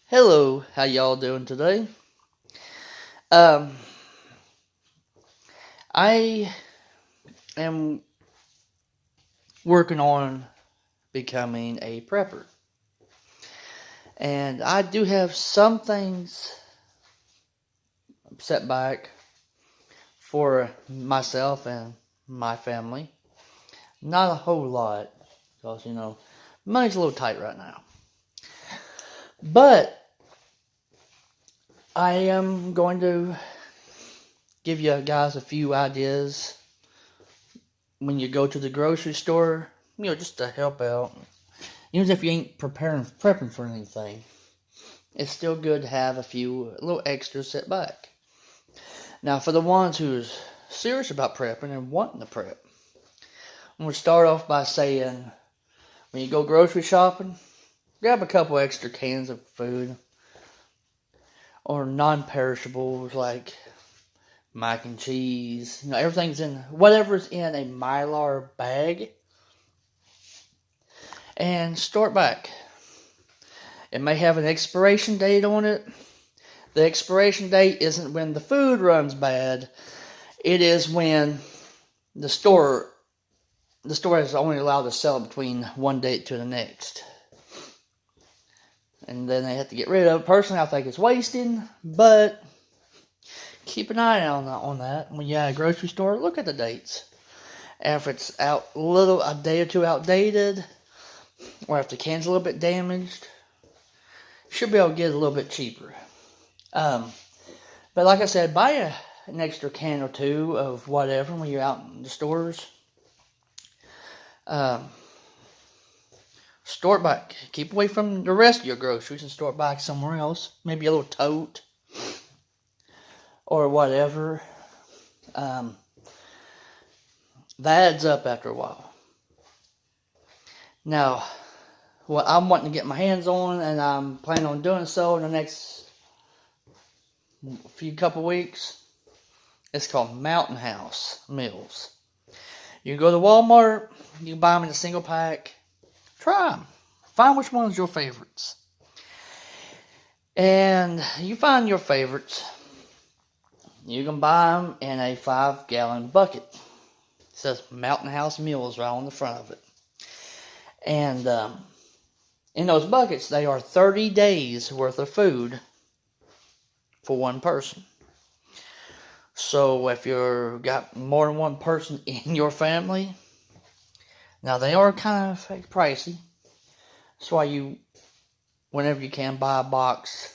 Hello, how y'all doing today? Um, I am working on becoming a prepper, and I do have some things set back for myself and my family. Not a whole lot, because money's a little tight right now. But I am going to give you guys a few ideas when you go to the grocery store, just to help out. Even if you ain't prepping for anything, it's still good to have a little extras set back. Now, for the ones who's serious about prepping and wanting to prep, I'm going to start off by saying, when you go grocery shopping, grab a couple extra cans of food or non-perishables like mac and cheese. Everything's in whatever's in a Mylar bag, and store it back. It may have an expiration date on it. The expiration date isn't when the food runs bad. It is when the store is only allowed to sell between one date to the next. And then they have to get rid of it. Personally, I think it's wasting, but keep an eye on that. When you're at a grocery store, look at the dates. If it's a day or two outdated, or if the can's a little bit damaged, you should be able to get it a little bit cheaper. But like I said, buy an extra can or two of whatever when you're out in the stores. Store it back. Keep away from the rest of your groceries and store it back somewhere else. Maybe a little tote or whatever. That adds up after a while. Now, what I'm wanting to get my hands on, and I'm planning on doing so in the next couple weeks, it's called Mountain House meals. You can go to Walmart, you can buy them in a single pack. Try them. Find which one's your favorites. And you find your favorites, you can buy them in a 5-gallon bucket. It says Mountain House Meals right on the front of it. And in those buckets, they are 30 days worth of food for one person. So if you've got more than one person in your family, now they are kind of pricey. That's why whenever you can, buy a bucket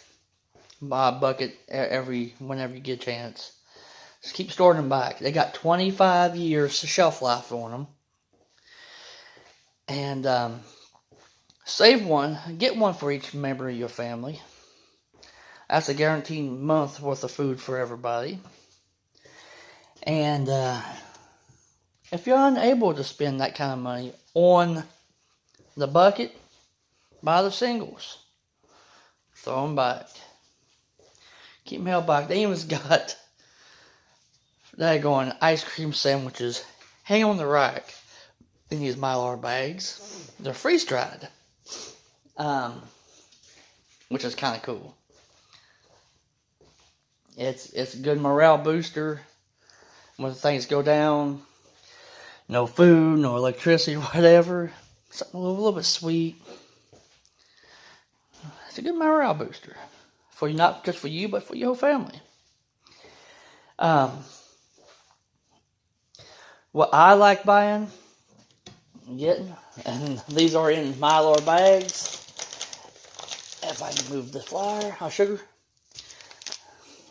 whenever you get a chance. Just keep storing them back. They got 25 years shelf life on them. And save one, get one for each member of your family. That's a guaranteed month worth of food for everybody. And if you're unable to spend that kind of money on the bucket, buy the singles. Throw them back. Keep them held back. They even got ice cream sandwiches hang on the rack in these Mylar bags. They're freeze-dried. Which is kind of cool. It's a good morale booster when things go down. No food, no electricity, whatever. Something a little bit sweet. It's a good morale booster. Not just for you, but for your whole family. What I like getting, and these are in Mylar bags. If I can move the flour, sugar.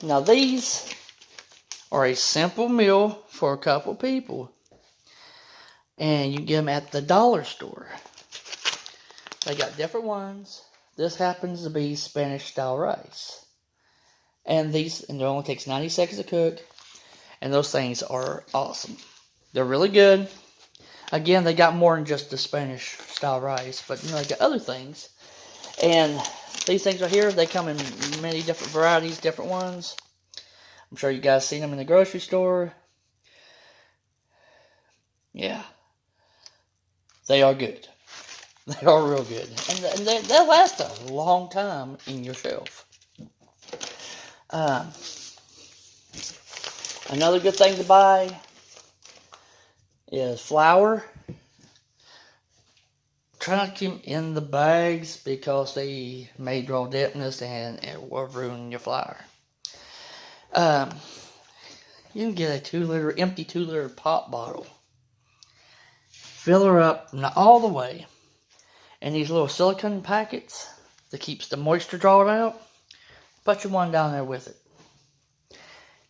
Now these are a simple meal for a couple people. And you get them at the dollar store. They got different ones. This happens to be Spanish style rice. And it only takes 90 seconds to cook. And those things are awesome. They're really good. Again, they got more than just the Spanish style rice. But they got other things. And these things right here, they come in many different varieties, different ones. I'm sure you guys seen them in the grocery store. Yeah. They are good. They are real good. And they'll last a long time in your shelf. Another good thing to buy is flour. Try not to keep them in the bags because they may draw dampness and it will ruin your flour. You can get a empty 2-liter pop bottle. Fill her up, not all the way. And these little silicone packets that keeps the moisture drawn out, put your one down there with it.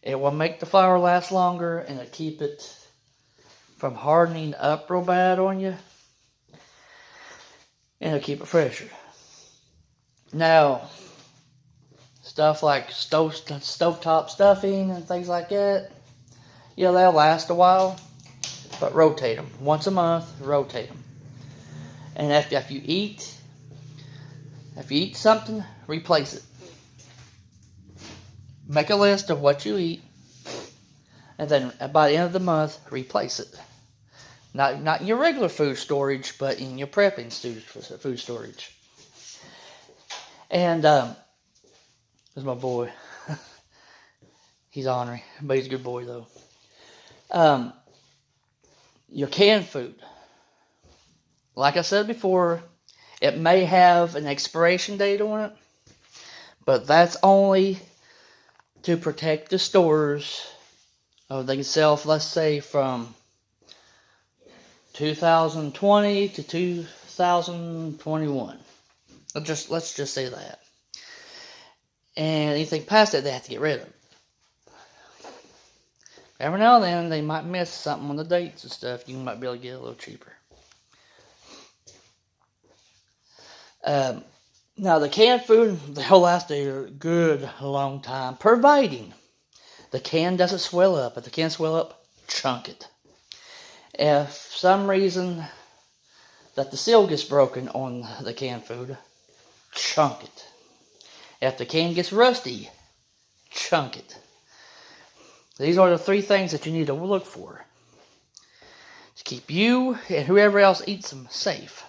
It will make the flour last longer and it'll keep it from hardening up real bad on you. And it'll keep it fresher. Now, stuff like stovetop stuffing and things like that, yeah, they'll last a while, but rotate them. Once a month, rotate them. And if you eat something, replace it. Make a list of what you eat, and then by the end of the month, replace it. Not in your regular food storage, but in your prepping food storage. And this is my boy. He's ornery, but he's a good boy though. Your canned food. Like I said before, it may have an expiration date on it, but that's only to protect the stores. They can sell, let's say, from 2020 to 2021. Let's just say that. And anything past that, they have to get rid of. Every now and then, they might miss something on the dates and stuff. You might be able to get it a little cheaper. Now, the canned food, they'll last a good long time, providing the can doesn't swell up. If the can swell up, chunk it. If for some reason that the seal gets broken on the canned food, chunk it. If the can gets rusty, chunk it. These are the 3 things that you need to look for to keep you and whoever else eats them safe.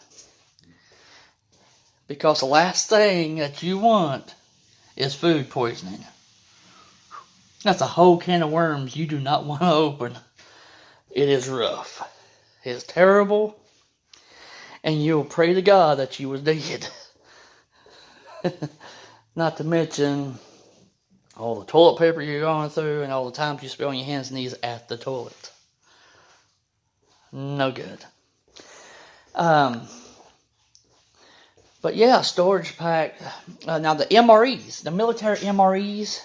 Because the last thing that you want is food poisoning. That's a whole can of worms you do not want to open. It is rough. It is terrible. And you'll pray to God that you was dead. Not to mention all the toilet paper you're going through and all the times you spill on your hands and knees at the toilet. No good. But yeah, storage pack. Now the MREs, the military MREs,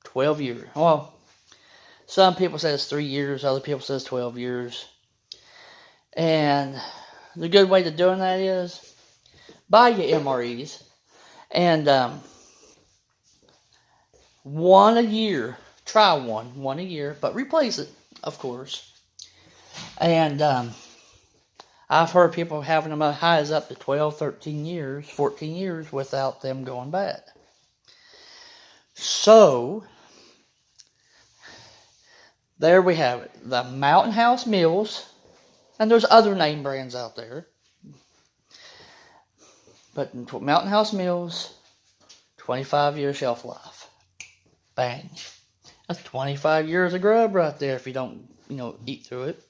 12 years. Well, some people say it's 3 years, other people say it's 12 years. And the good way to doing that is buy your MREs and one a year. Try one a year, but replace it, of course. And I've heard people having them as high as up to 12, 13 years, 14 years without them going bad. So, there we have it. The Mountain House Meals. And there's other name brands out there. But Mountain House Meals, 25-year shelf life. Bang. That's 25 years of grub right there if you don't, eat through it.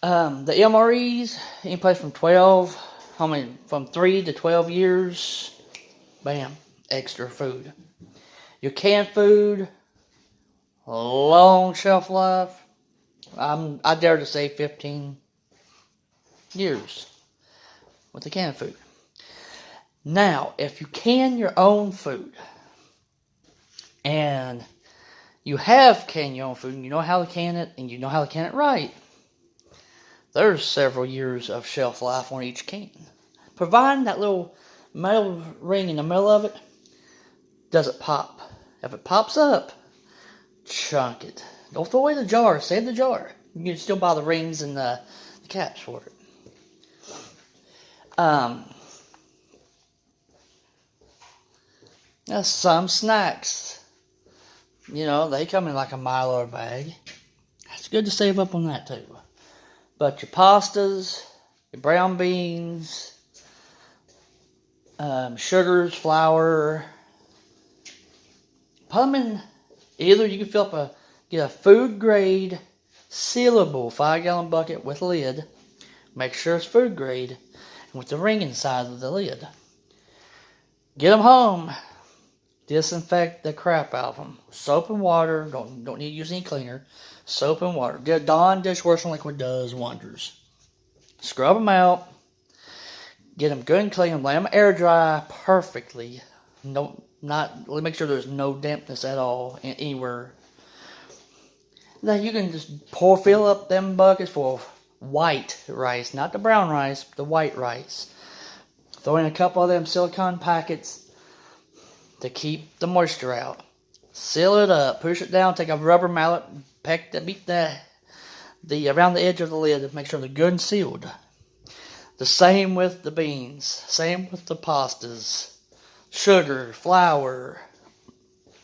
The MREs, any place from 3 to 12 years, bam, extra food. Your canned food, long shelf life, I dare to say 15 years with the canned food. Now, if you can your own food, and you have canned your own food, and you know how to can it, and you know how to can it right, there's several years of shelf life on each can. Providing that little metal ring in the middle of it doesn't pop. If it pops up, chunk it. Don't throw away the jar. Save the jar. You can still buy the rings and the caps for it. Some snacks, they come in like a Milo bag. It's good to save up on that too. But your pastas, your brown beans, sugars, flour. Put them in, either you can get a food grade sealable 5-gallon bucket with lid. Make sure it's food grade and with the ring inside of the lid. Get them home. Disinfect the crap out of them. Soap and water. Don't need to use any cleaner. Soap and water. Dawn dishwashing liquid does wonders. Scrub them out. Get them good and clean. Let them air dry perfectly. Make sure there's no dampness at all anywhere. Then you can just fill up them buckets full of white rice, not the brown rice, but the white rice. Throw in a couple of them silicone packets to keep the moisture out. Seal it up. Push it down. Take a rubber mallet. Beat the around the edge of the lid to make sure they're good and sealed. The same with the beans. Same with the pastas. Sugar, flour.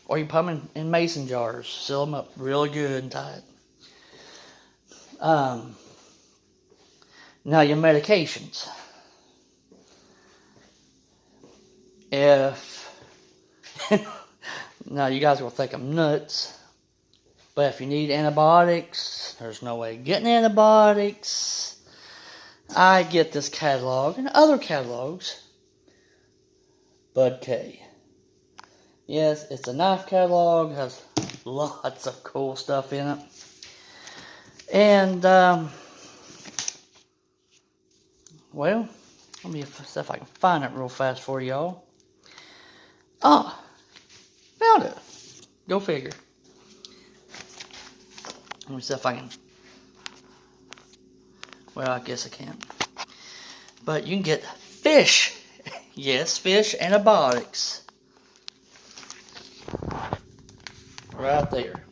Or you put them in mason jars. Seal them up really good and tight. Now your medications. Now you guys will think I'm nuts, but if you need antibiotics, there's no way of getting antibiotics. I get this catalog and other catalogs. Bud K. Yes, it's a knife catalog. Has lots of cool stuff in it. And well, let me see if I can find it real fast for y'all. Oh, found it. Go figure. Let me see if I can. Well, I guess I can't. But you can get fish. Yes, fish antibiotics. Right there.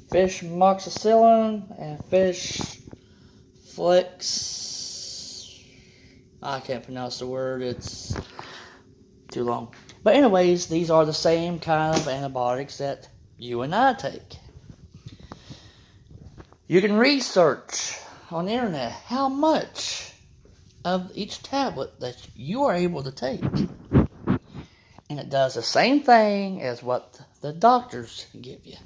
Fish moxicillin and fish flex. I can't pronounce the word. It's too long. But anyways, these are the same kind of antibiotics that you and I take. You can research on the internet how much of each tablet that you are able to take. And it does the same thing as what the doctors give you.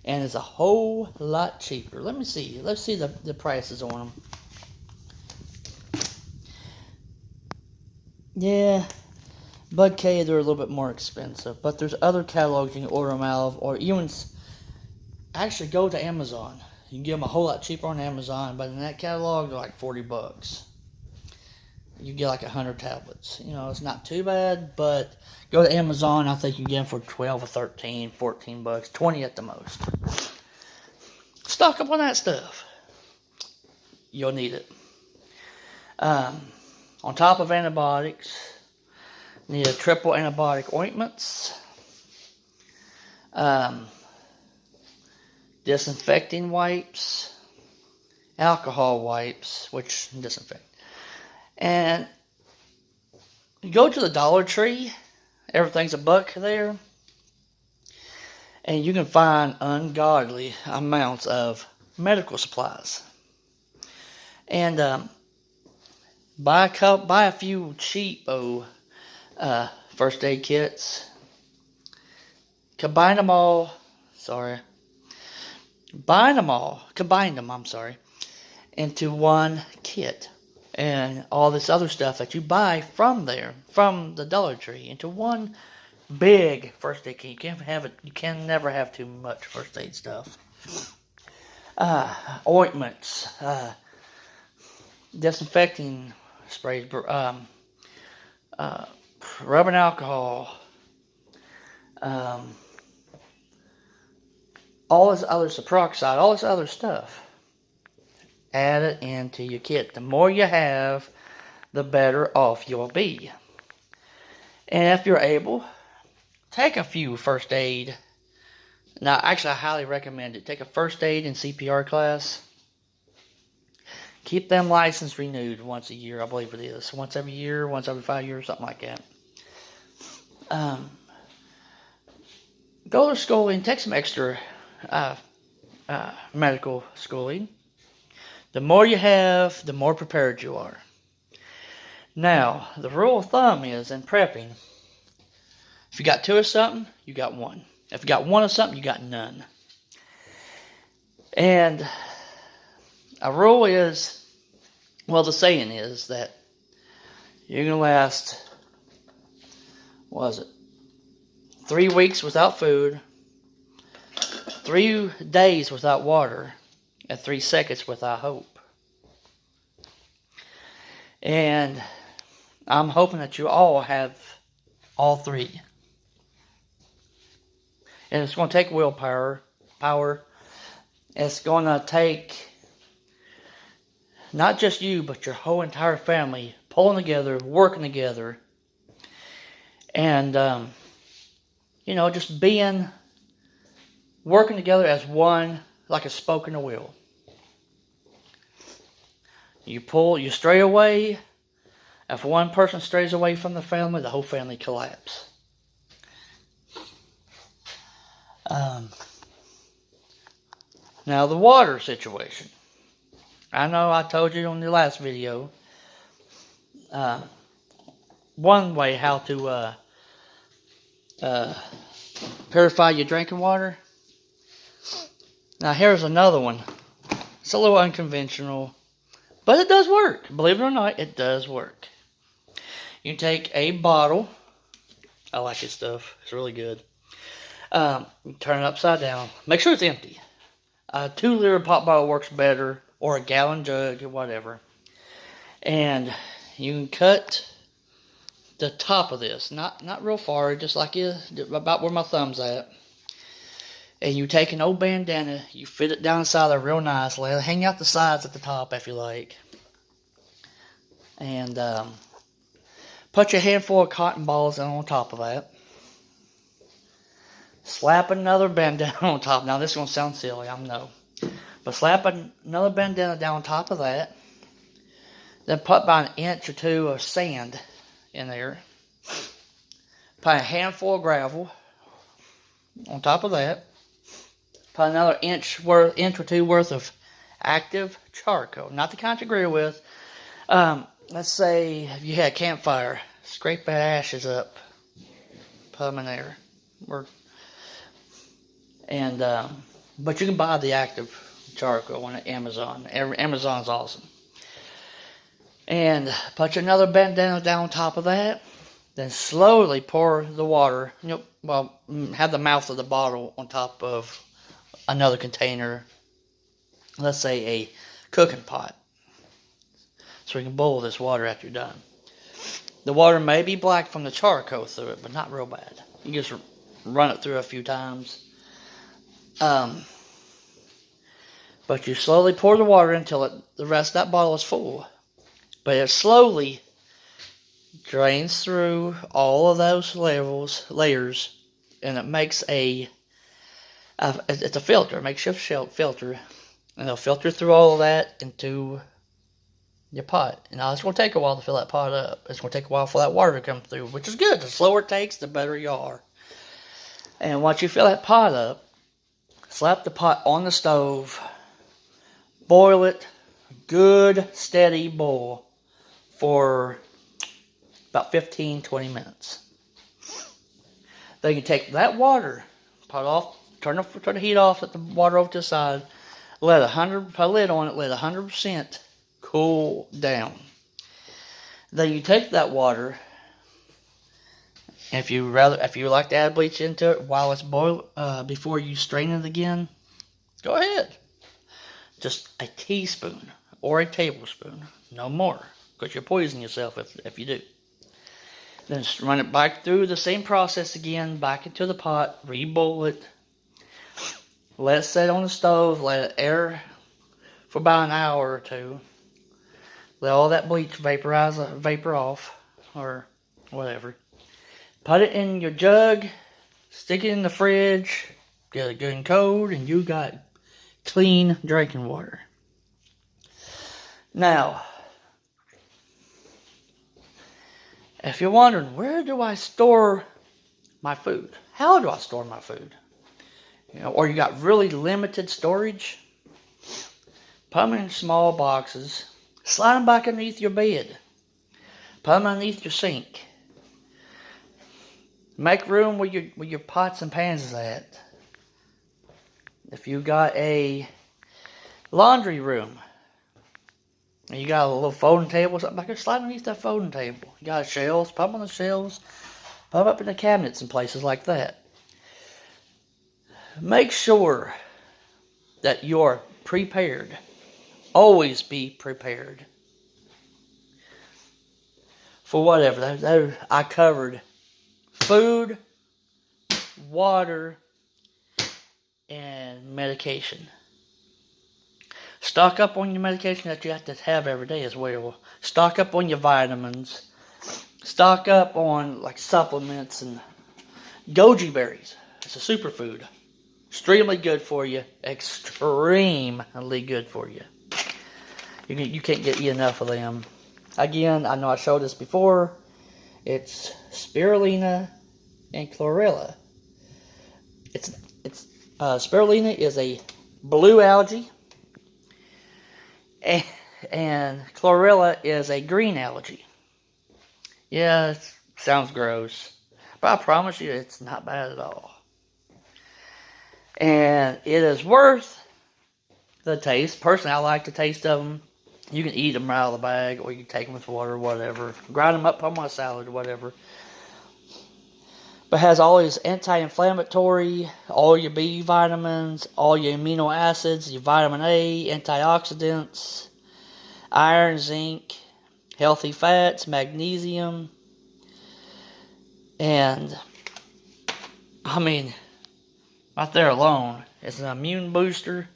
And it's a whole lot cheaper. Let me see. Let's see the prices on them. Yeah, Bud K, they're a little bit more expensive. But there's other catalogs you can order them out of. Or even actually go to Amazon. You can get them a whole lot cheaper on Amazon. But in that catalog, they're like $40. You get like 100 tablets. You know, it's not too bad. But go to Amazon. I think you get them for 12 or 13, 14 bucks. 20 at the most. Stock up on that stuff. You'll need it. On top of antibiotics, need a triple antibiotic ointments, disinfecting wipes, alcohol wipes, which disinfect. And you go to the Dollar Tree, everything's $1 there, and you can find ungodly amounts of medical supplies. And buy a few cheap first aid kits. Combine them all into one kit. And all this other stuff that you buy from the Dollar Tree, into one big first aid kit. You can never have too much first aid stuff. Ointments, disinfecting sprays, rubbing alcohol, all this other peroxide, all this other stuff. Add it into your kit. The more you have, the better off you'll be. And if you're able, take a few first aid. Now, actually, I highly recommend it. Take a first aid and CPR class. Keep them license renewed once a year, I believe it is. Once every year, once every 5 years, something like that. Go to schooling, take some extra medical schooling. The more you have, the more prepared you are. Now, the rule of thumb is in prepping, if you got 2 of something, you got 1. If you got 1 of something, you got none. And a rule is, well, the saying is that you're going to last, 3 weeks without food, 3 days without water, and 3 seconds without hope. And I'm hoping that you all have all 3. And it's going to take willpower. It's going to take not just you, but your whole entire family pulling together, working together, and just working together as one, like a spoke in a wheel. You stray away. If one person strays away from the family, the whole family collapses. Now the water situation. I know I told you on the last video, one way how to purify your drinking water. Now here's another one. It's a little unconventional, but it does work. Believe it or not, it does work. You can take a bottle. I like this stuff. It's really good. You turn it upside down. Make sure it's empty. A 2-liter pop bottle works better, or a gallon jug, or whatever. And you can cut the top of this, not real far, just like about where my thumb's at. And you take an old bandana, you fit it down inside there real nice, let it hang out the sides at the top if you like. And put your handful of cotton balls on top of that. Slap another bandana on top. Now this is going to sound silly, I know. But slap another bandana down on top of that. Then put about 1 inch or 2 of sand in there. Put a handful of gravel on top of that. Put another inch or 2 worth of active charcoal. Not the kind you grill with. Let's say if you had a campfire, scrape that ashes up. Put them in there. But you can buy the active charcoal on Amazon. Amazon's awesome. And put another bandana down on top of that. Then slowly pour the water. Have the mouth of the bottle on top of another container. Let's say a cooking pot. So you can boil this water after you're done. The water may be black from the charcoal through it, but not real bad. You just run it through a few times. But you slowly pour the water until the rest of that bottle is full. But it slowly drains through all of those layers, and it makes it's a filter, a makeshift filter, and it'll filter through all of that into your pot. Now it's going to take a while to fill that pot up. It's going to take a while for that water to come through, which is good. The slower it takes, the better you are. And once you fill that pot up, slap the pot on the stove, boil it, good steady boil for about 15-20 minutes. Then you take that water, pot off, turn the heat off, let the water over to the side, put a lid on it, let 100% cool down. Then you take that water, if you like to add bleach into it while it's boiled, before you strain it again, go ahead. Just a teaspoon or a tablespoon, no more, because you'll poison yourself if you do. Then run it back through the same process again, back into the pot, re-boil it, let it sit on the stove, let it air for about an hour or 2. Let all that bleach vapor off, or whatever. Put it in your jug, stick it in the fridge, get it good and cold, and you got clean drinking water. Now, if you're wondering, where do I store my food? How do I store my food? Or you got really limited storage? Put them in small boxes. Slide them back underneath your bed. Put them underneath your sink. Make room where your pots and pans is at. If you got a laundry room, and you got a little folding table or something back there, slide underneath that folding table. You got shelves, put them on the shelves, put them up in the cabinets and places like that. Make sure that you're prepared. Always be prepared for whatever. I covered food, water, and medication. Stock up on your medication that you have to have every day as well. Stock up on your vitamins. Stock up on like supplements and goji berries. It's a superfood. Extremely good for you. Extremely good for you. You can't get enough of them. Again, I know I showed this before. It's spirulina and chlorella. Spirulina is a blue algae, and chlorella is a green algae. Yeah, it sounds gross, but I promise you it's not bad at all. And it is worth the taste. Personally, I like the taste of them. You can eat them right out of the bag, or you can take them with water or whatever. Grind them up, put them on a salad or whatever. But it has all these anti-inflammatory, all your B vitamins, all your amino acids, your vitamin A, antioxidants, iron, zinc, healthy fats, magnesium. And, I mean, right there alone is an immune booster.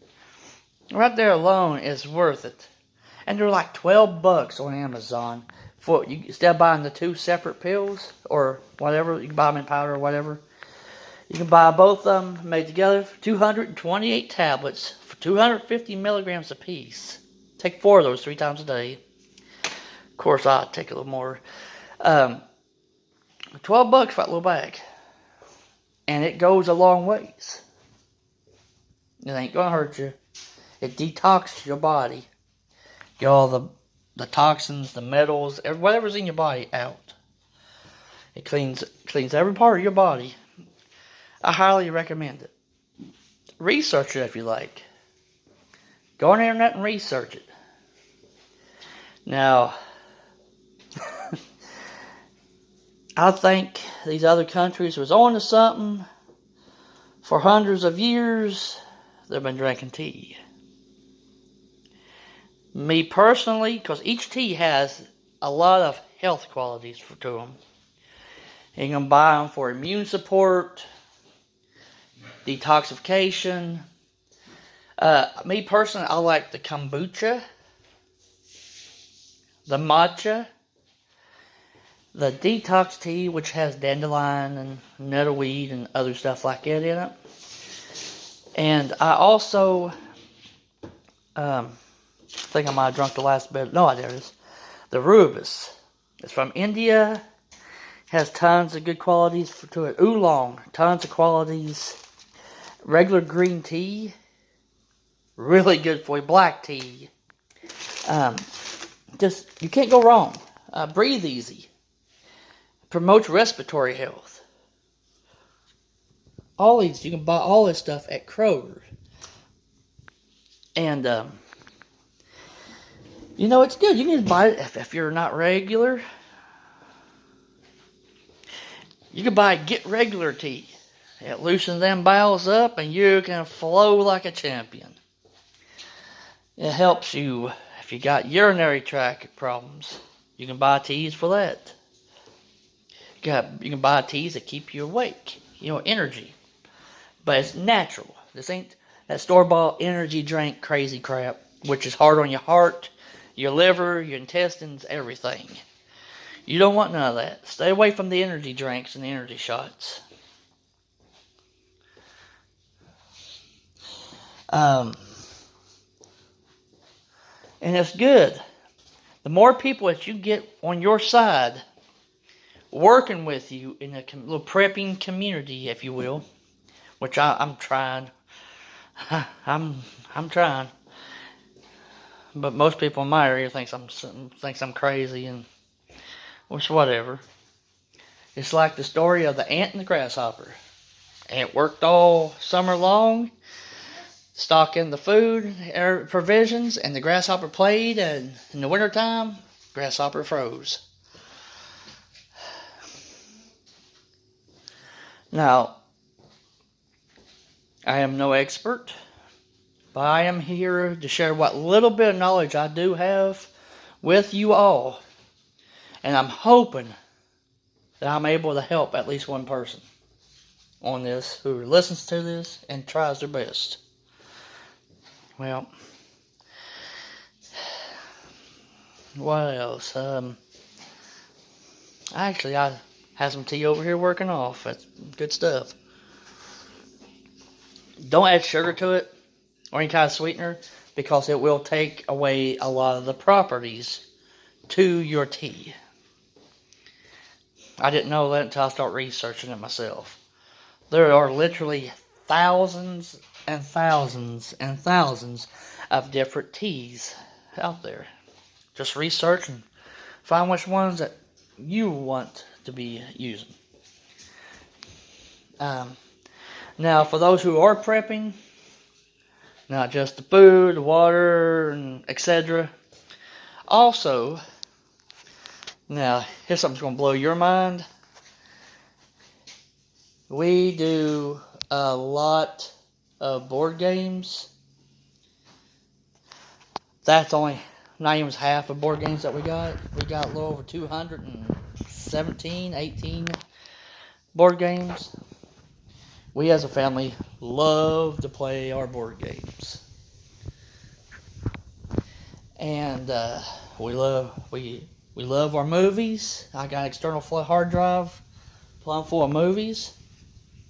Right there alone is worth it. And they're like $12 on Amazon. Instead of buying the 2 separate pills or whatever, you can buy them in powder or whatever. You can buy both of them made together, 228 tablets for 250 milligrams apiece. Take 4 of those 3 times a day. Of course, I'll take a little more. $12 for that little bag. And it goes a long ways. It ain't going to hurt you. It detoxes your body. Get all the toxins, the metals, whatever's in your body out. It cleans every part of your body. I highly recommend it. Research it if you like. Go on the internet and research it. Now, I think these other countries was on to something. For hundreds of years, they've been drinking tea. Me personally, because each tea has a lot of health qualities to them. You can buy them for immune support, detoxification. Me personally, I like the kombucha, the matcha, the detox tea, which has dandelion and nettleweed and other stuff like that in it. And I also, I think I might have drunk the last bit. No, there it is. The rooibos. It's from India. Has tons of good qualities to it. Oolong, tons of qualities. Regular green tea, really good for you. Black tea. You can't go wrong. Breathe easy. Promotes respiratory health. All these, you can buy all this stuff at Kroger. And, it's good. You can buy it if you're not regular. You can buy Get Regular tea. It loosens them bowels up and you can flow like a champion. It helps you if you got urinary tract problems. You can buy teas for that. You can buy teas that keep you awake. Energy. But it's natural. This ain't that store-bought energy drink crazy crap, which is hard on your heart, your liver, your intestines, everything. You don't want none of that. Stay away from the energy drinks and the energy shots. And it's good. The more people that you get on your side, working with you in a little prepping community, if you will, which I'm trying. I'm trying. but most people in my area thinks I'm crazy, and which whatever. It's like the story of the ant and the grasshopper. Ant worked all summer long, stocking the food provisions, and the grasshopper played, and in the wintertime, grasshopper froze. Now, I am no expert, but I am here to share what little bit of knowledge I do have with you all. And I'm hoping that I'm able to help at least one person on this who listens to this and tries their best. Well, what else? Actually, I have some tea over here working off. That's good stuff. Don't add sugar to it or any kind of sweetener, because it will take away a lot of the properties to your tea. I didn't know that until I started researching it myself. There are literally thousands and thousands and thousands of different teas out there. Just research and find which ones that you want to be using. Now, for those who are prepping, not just the food, the water, and etc. Also, now, here's something that's going to blow your mind. We do a lot of board games. That's only not even half of board games that we got. We got a little over 217, 18 board games. We as a family love to play our board games. And we love our movies. I got an external hard drive plumb full of movies.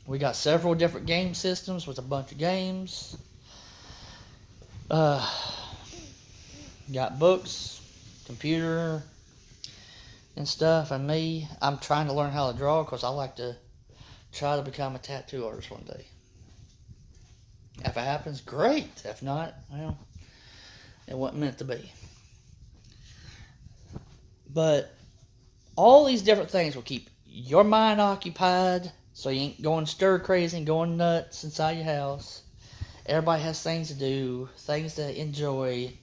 We got several different game systems with a bunch of games. Got books, computer, and stuff. And me, I'm trying to learn how to draw because I like to try to become a tattoo artist one day. If it happens, great. If not, well, it wasn't meant to be. But all these different things will keep your mind occupied, so you ain't going stir crazy and going nuts inside your house. Everybody has things to do, things to enjoy,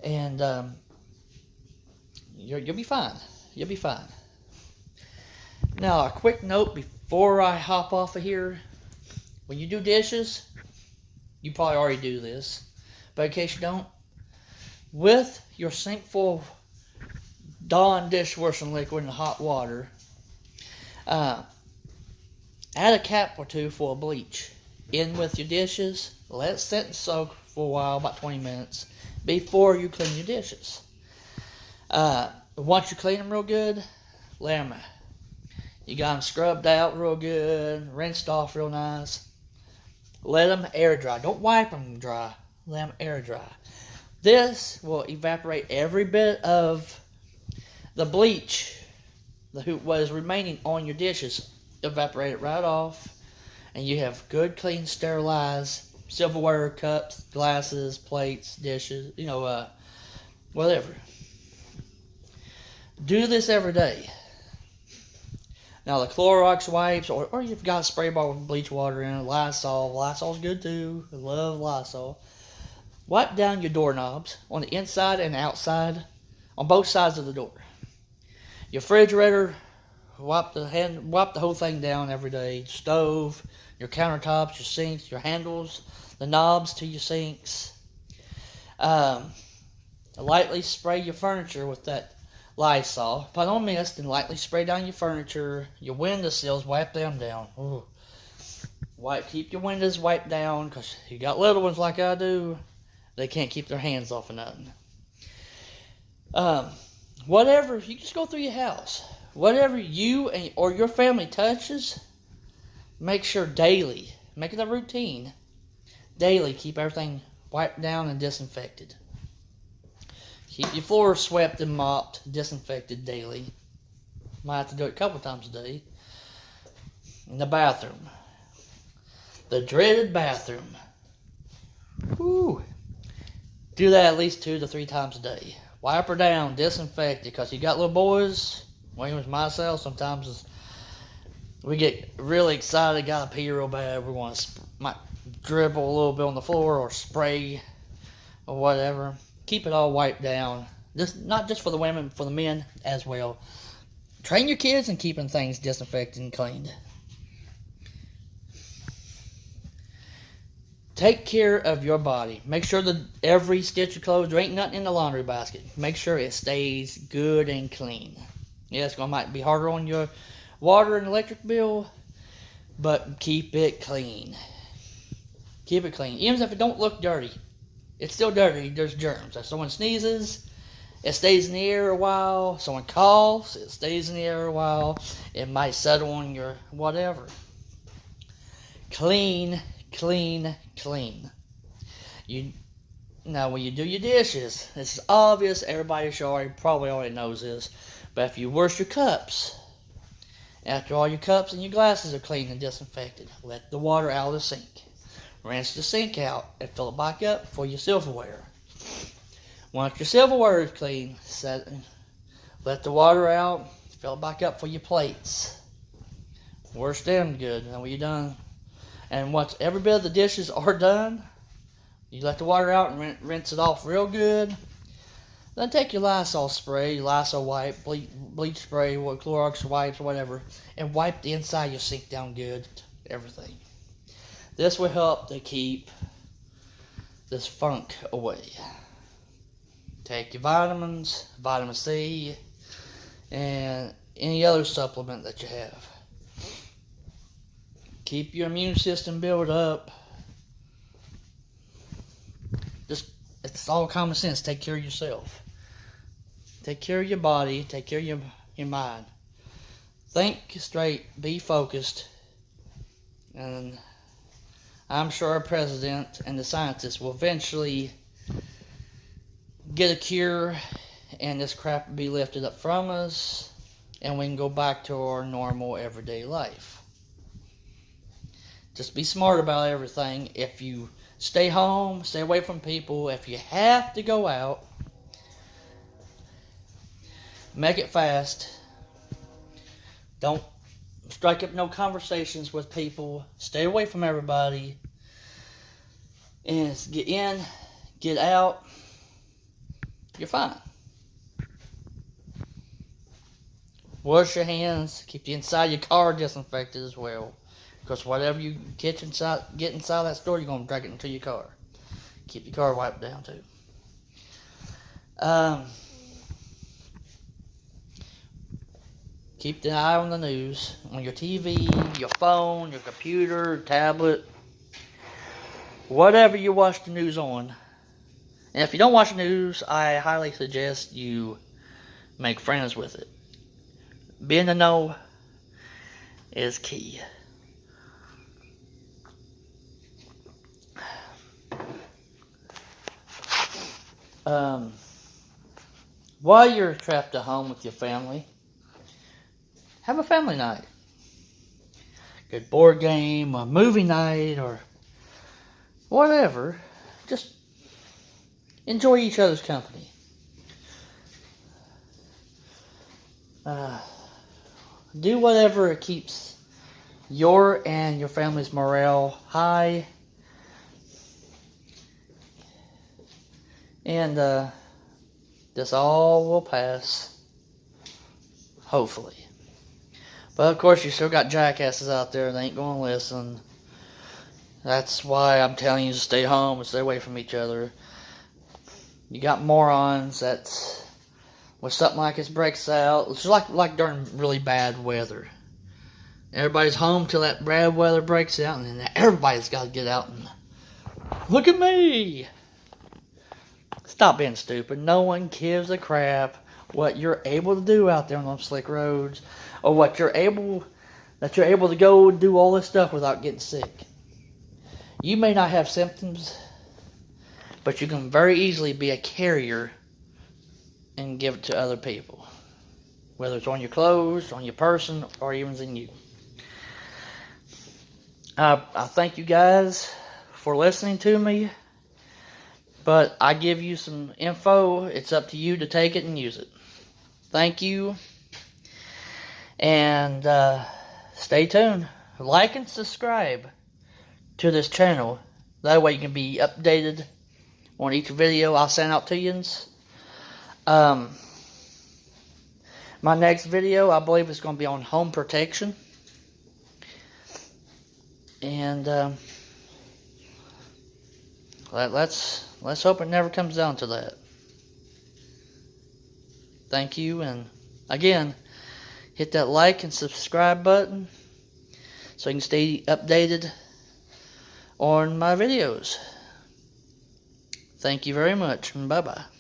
and you'll be fine. You'll be fine. Now, a quick note before I hop off of here. When you do dishes, you probably already do this, but in case you don't, with your sink full of Dawn dishwashing liquid and hot water, add a cap or two full of bleach in with your dishes. Let it sit and soak for a while, about 20 minutes, before you clean your dishes. Once you clean them real good, let them, you got them scrubbed out real good, rinsed off real nice. Let them air dry. Don't wipe them dry. Let them air dry. This will evaporate every bit of the bleach that was remaining on your dishes. Evaporate it right off, and you have good, clean, sterilized silverware, cups, glasses, plates, dishes, whatever. Do this every day. Now, the Clorox wipes, or you've got a spray bottle with bleach water in it, Lysol. Lysol's good too. I love Lysol. Wipe down your doorknobs on the inside and outside, on both sides of the door. Your refrigerator, wipe the whole thing down every day. Stove, your countertops, your sinks, your handles, the knobs to your sinks. Lightly spray your furniture with that Lysol. Put on mist and lightly spray down your furniture, your windowsills, wipe them down. Ooh. Keep your windows wiped down, because you got little ones like I do. They can't keep their hands off of nothing. Whatever, you just go through your house. Whatever you or your family touches, make sure daily, make it a routine. Daily, keep everything wiped down and disinfected. Keep your floors swept and mopped, disinfected daily. Might have to do it a couple times a day. In the bathroom. The dreaded bathroom. Whew. Do that at least 2 to 3 times a day. Wipe her down, disinfect it, because you got little boys. Well, with myself, sometimes we get really excited, gotta pee real bad. We want to might dribble a little bit on the floor or spray or whatever. Keep it all wiped down. Not just for the women, for the men as well. Train your kids in keeping things disinfected and cleaned. Take care of your body. Make sure that every stitch of clothes, there ain't nothing in the laundry basket. Make sure it stays good and clean. Yes, it might be harder on your water and electric bill, but keep it clean. Keep it clean. Even if it don't look dirty, it's still dirty. There's germs. If someone sneezes, it stays in the air a while. Someone coughs, it stays in the air a while. It might settle on your whatever. Clean, clean, clean. Now, when you do your dishes, it's obvious. Everybody probably already knows this. But if you wash your cups, after all your cups and your glasses are clean and disinfected, let the water out of the sink. Rinse the sink out and fill it back up for your silverware. Once your silverware is clean, let the water out, fill it back up for your plates. Wash them good. And when you're done, and once every bit of the dishes are done, you let the water out and rinse it off real good. Then take your Lysol spray, your Lysol wipe, bleach spray, Clorox wipes, whatever, and wipe the inside of your sink down good, everything. This will help to keep this funk away. Take your vitamins, vitamin C, and any other supplement that you have. Keep your immune system built up. It's all common sense. Take care of yourself. Take care of your body. Take care of your mind. Think straight. Be focused. And I'm sure our president and the scientists will eventually get a cure, and this crap will be lifted up from us, and we can go back to our normal everyday life. Just be smart about everything. If you stay home, stay away from people. If you have to go out, make it fast. Don't strike up no conversations with people. Stay away from everybody. And get in, get out. You're fine. Wash your hands. Keep the inside of your car disinfected as well. Because whatever you get inside that store, you're going to drag it into your car. Keep your car wiped down too. Keep an eye on the news. On your TV, your phone, your computer, tablet. Whatever you watch the news on. And if you don't watch the news, I highly suggest you make friends with it. Being in the know is key. While you're trapped at home with your family, have a family night. Good board game, a movie night, or whatever. Just enjoy each other's company. Do whatever keeps your and your family's morale high. And this all will pass. Hopefully. But of course you still got jackasses out there that ain't going to listen. That's why I'm telling you to stay home and stay away from each other. You got morons that, when something like this breaks out, it's like during really bad weather. Everybody's home till that bad weather breaks out, and then everybody's got to get out and look at me. Stop being stupid. No one gives a crap what you're able to do out there on those slick roads, or what you're able to go and do all this stuff without getting sick. You may not have symptoms, but you can very easily be a carrier and give it to other people. Whether it's on your clothes, on your person, or even in you. I thank you guys for listening to me. But I give you some info. It's up to you to take it and use it. Thank you. And stay tuned. Like and subscribe to this channel. That way you can be updated on each video I'll send out to you. My next video, I believe, is going to be on home protection. And let's hope it never comes down to that. Thank you, and again, hit that like and subscribe button so you can stay updated on my videos. Thank you very much, and bye-bye.